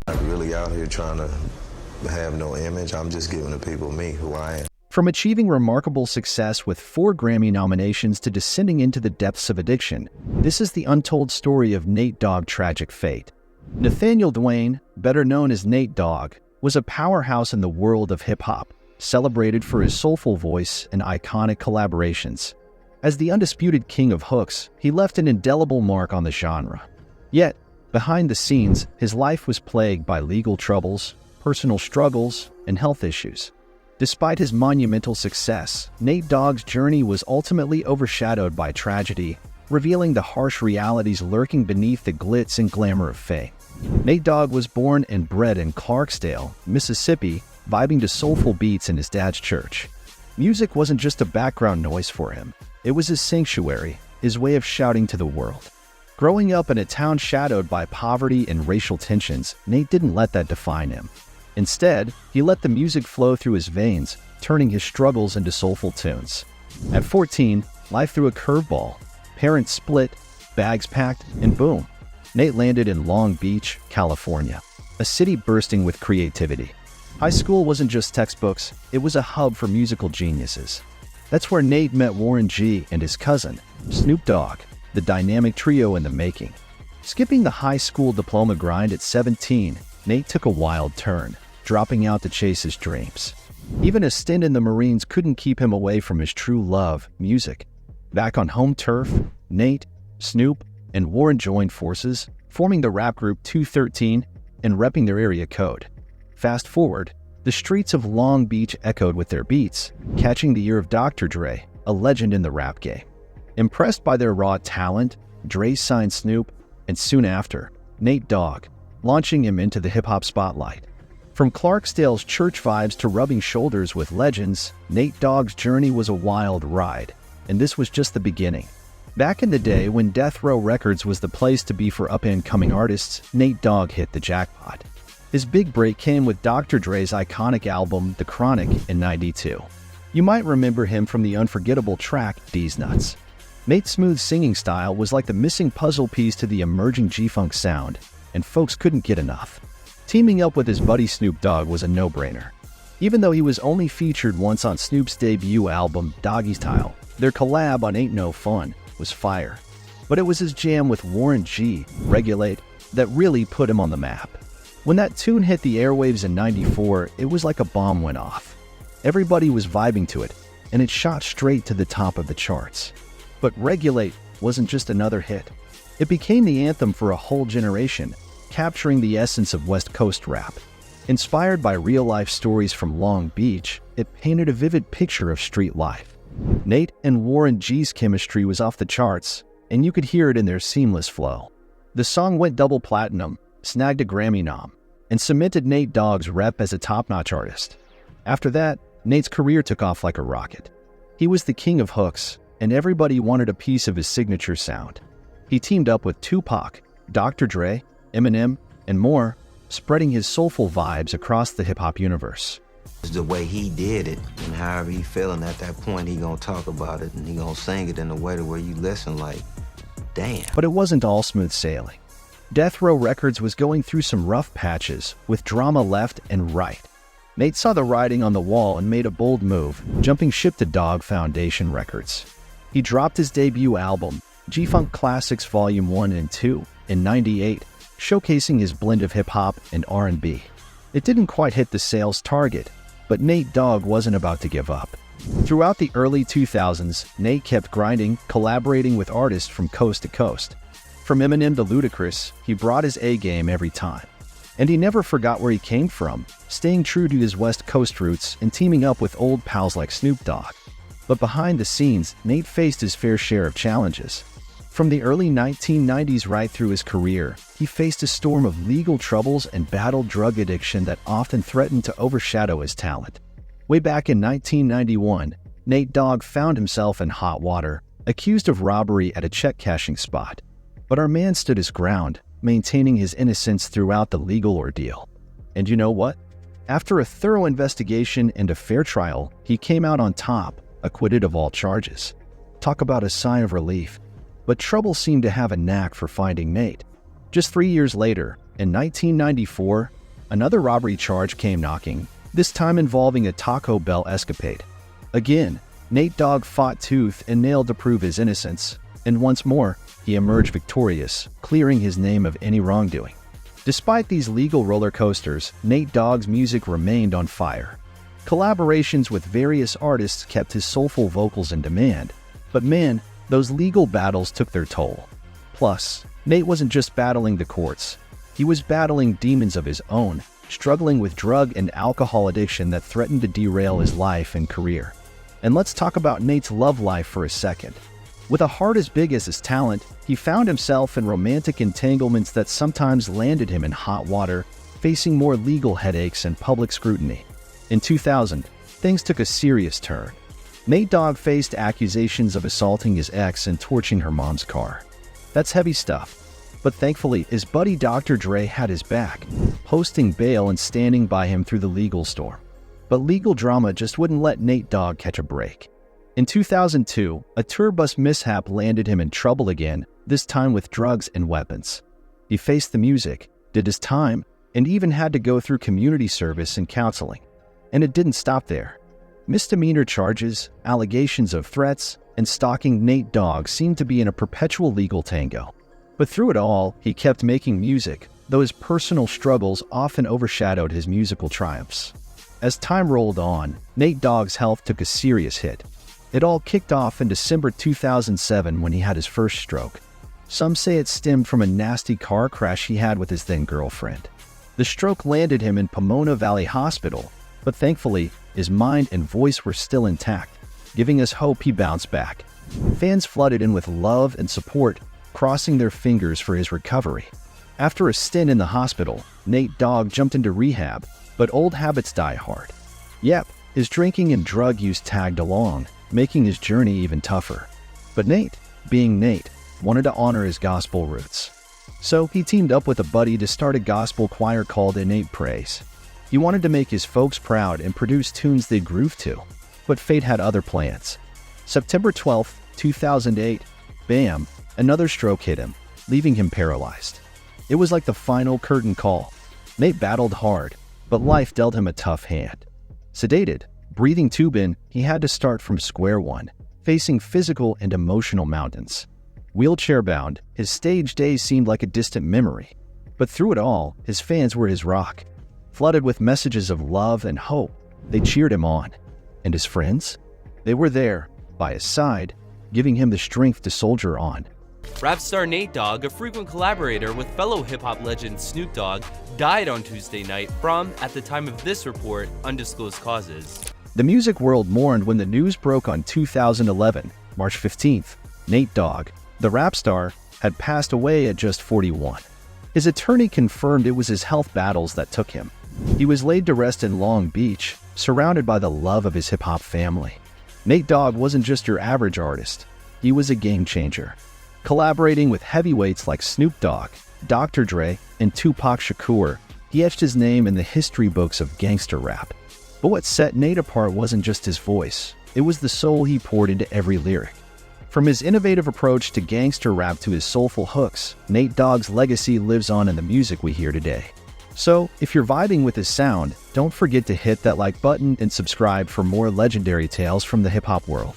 Not really out here trying to have no image. I'm just giving the people me, who I am. From achieving remarkable success with 4 Grammy nominations to descending into the depths of addiction, this is the untold story of Nate Dogg's tragic fate. Nathaniel Dwayne, better known as Nate Dogg, was a powerhouse in the world of hip-hop, celebrated for his soulful voice and iconic collaborations. As the undisputed king of hooks, he left an indelible mark on the genre. Yet, behind the scenes, his life was plagued by legal troubles, personal struggles, and health issues. Despite his monumental success, Nate Dogg's journey was ultimately overshadowed by tragedy, revealing the harsh realities lurking beneath the glitz and glamour of fame. Nate Dogg was born and bred in Clarksdale, Mississippi, vibing to soulful beats in his dad's church. Music wasn't just a background noise for him. It was his sanctuary, his way of shouting to the world. Growing up in a town shadowed by poverty and racial tensions, Nate didn't let that define him. Instead, he let the music flow through his veins, turning his struggles into soulful tunes. At 14, life threw a curveball. Parents split, bags packed, and boom, Nate landed in Long Beach, California, a city bursting with creativity. High school wasn't just textbooks, it was a hub for musical geniuses. That's where Nate met Warren G and his cousin, Snoop Dogg, the dynamic trio in the making. Skipping the high school diploma grind at 17, Nate took a wild turn, dropping out to chase his dreams. Even a stint in the Marines couldn't keep him away from his true love, music. Back on home turf, Nate, Snoop, and Warren joined forces, forming the rap group 213 and repping their area code. Fast forward, the streets of Long Beach echoed with their beats, catching the ear of Dr. Dre, a legend in the rap game. Impressed by their raw talent, Dre signed Snoop, and soon after, Nate Dogg, launching him into the hip-hop spotlight. From Clarksdale's church vibes to rubbing shoulders with legends, Nate Dogg's journey was a wild ride, and this was just the beginning. Back in the day when Death Row Records was the place to be for up-and-coming artists, Nate Dogg hit the jackpot. His big break came with Dr. Dre's iconic album, The Chronic, in '92. You might remember him from the unforgettable track, D's Nuts. Nate's smooth singing style was like the missing puzzle piece to the emerging G-Funk sound, and folks couldn't get enough. Teaming up with his buddy Snoop Dogg was a no-brainer. Even though he was only featured once on Snoop's debut album, Doggy Style, their collab on Ain't No Fun was fire. But it was his jam with Warren G, Regulate, that really put him on the map. When that tune hit the airwaves in '94, it was like a bomb went off. Everybody was vibing to it, and it shot straight to the top of the charts. But Regulate wasn't just another hit. It became the anthem for a whole generation, capturing the essence of West Coast rap. Inspired by real-life stories from Long Beach, it painted a vivid picture of street life. Nate and Warren G's chemistry was off the charts, and you could hear it in their seamless flow. The song went double platinum, snagged a Grammy nom, and cemented Nate Dogg's rep as a top-notch artist. After that, Nate's career took off like a rocket. He was the king of hooks, and everybody wanted a piece of his signature sound. He teamed up with Tupac, Dr. Dre, Eminem, and more, spreading his soulful vibes across the hip-hop universe. The way he did it, and however he feeling at that point, he gonna talk about it, and he gonna sing it in a way to where you listen like, damn. But it wasn't all smooth sailing. Death Row Records was going through some rough patches, with drama left and right. Nate saw the writing on the wall and made a bold move, jumping ship to Dogg Foundation Records. He dropped his debut album, G-Funk Classics Volume 1 and 2, in '98, showcasing his blend of hip-hop and R&B. It didn't quite hit the sales target, but Nate Dogg wasn't about to give up. Throughout the early 2000s, Nate kept grinding, collaborating with artists from coast to coast. From Eminem to Ludacris, he brought his A-game every time. And he never forgot where he came from, staying true to his West Coast roots and teaming up with old pals like Snoop Dogg. But behind the scenes, Nate faced his fair share of challenges. From the early 1990s right through his career, he faced a storm of legal troubles and battled drug addiction that often threatened to overshadow his talent. Way back in 1991, Nate Dogg found himself in hot water, accused of robbery at a check-cashing spot. But our man stood his ground, maintaining his innocence throughout the legal ordeal. And you know what? After a thorough investigation and a fair trial, he came out on top, acquitted of all charges. Talk about a sigh of relief. But trouble seemed to have a knack for finding Nate. Just 3 years later, in 1994, Another robbery charge came knocking, this time involving a Taco Bell escapade. Again, Nate Dogg fought tooth and nail to prove his innocence, and once more, he emerged victorious, clearing his name of any wrongdoing. Despite these legal roller coasters, Nate Dogg's music remained on fire. Collaborations with various artists kept his soulful vocals in demand, but man, those legal battles took their toll. Plus, Nate wasn't just battling the courts. He was battling demons of his own, struggling with drug and alcohol addiction that threatened to derail his life and career. And let's talk about Nate's love life for a second. With a heart as big as his talent, he found himself in romantic entanglements that sometimes landed him in hot water, facing more legal headaches and public scrutiny. In 2000, things took a serious turn. Nate Dogg faced accusations of assaulting his ex and torching her mom's car. That's heavy stuff. But thankfully, his buddy Dr. Dre had his back, posting bail and standing by him through the legal storm. But legal drama just wouldn't let Nate Dogg catch a break. In 2002, a tour bus mishap landed him in trouble again, this time with drugs and weapons. He faced the music, did his time, and even had to go through community service and counseling. And it didn't stop there. Misdemeanor charges, allegations of threats, and stalking Nate Dogg seemed to be in a perpetual legal tango. But through it all, he kept making music, though his personal struggles often overshadowed his musical triumphs. As time rolled on, Nate Dogg's health took a serious hit. It all kicked off in December 2007 when he had his first stroke. Some say it stemmed from a nasty car crash he had with his then-girlfriend. The stroke landed him in Pomona Valley Hospital, but thankfully, his mind and voice were still intact, giving us hope he bounced back. Fans flooded in with love and support, crossing their fingers for his recovery. After a stint in the hospital, Nate Dogg jumped into rehab, but old habits die hard. Yep, his drinking and drug use tagged along, making his journey even tougher. But Nate, being Nate, wanted to honor his gospel roots. So he teamed up with a buddy to start a gospel choir called Innate Praise. He wanted to make his folks proud and produce tunes they'd groove to, but fate had other plans. September 12, 2008, bam, another stroke hit him, leaving him paralyzed. It was like the final curtain call. Nate battled hard, but life dealt him a tough hand. Sedated, breathing tube in, he had to start from square one, facing physical and emotional mountains. Wheelchair-bound, his stage days seemed like a distant memory. But through it all, his fans were his rock. Flooded with messages of love and hope, they cheered him on. And his friends? They were there, by his side, giving him the strength to soldier on. Rap star Nate Dogg, a frequent collaborator with fellow hip-hop legend Snoop Dogg, died on Tuesday night from, at the time of this report, undisclosed causes. The music world mourned when the news broke on 2011, March 15th. Nate Dogg, the rap star, had passed away at just 41. His attorney confirmed it was his health battles that took him. He was laid to rest in Long Beach, surrounded by the love of his hip-hop family. Nate Dogg wasn't just your average artist. He was a game changer. Collaborating with heavyweights like Snoop Dogg, Dr. Dre, and Tupac Shakur, he etched his name in the history books of gangster rap. But what set Nate apart wasn't just his voice. It was the soul he poured into every lyric. From his innovative approach to gangster rap to his soulful hooks, Nate Dogg's legacy lives on in the music we hear today. So, if you're vibing with his sound, don't forget to hit that like button and subscribe for more legendary tales from the hip-hop world.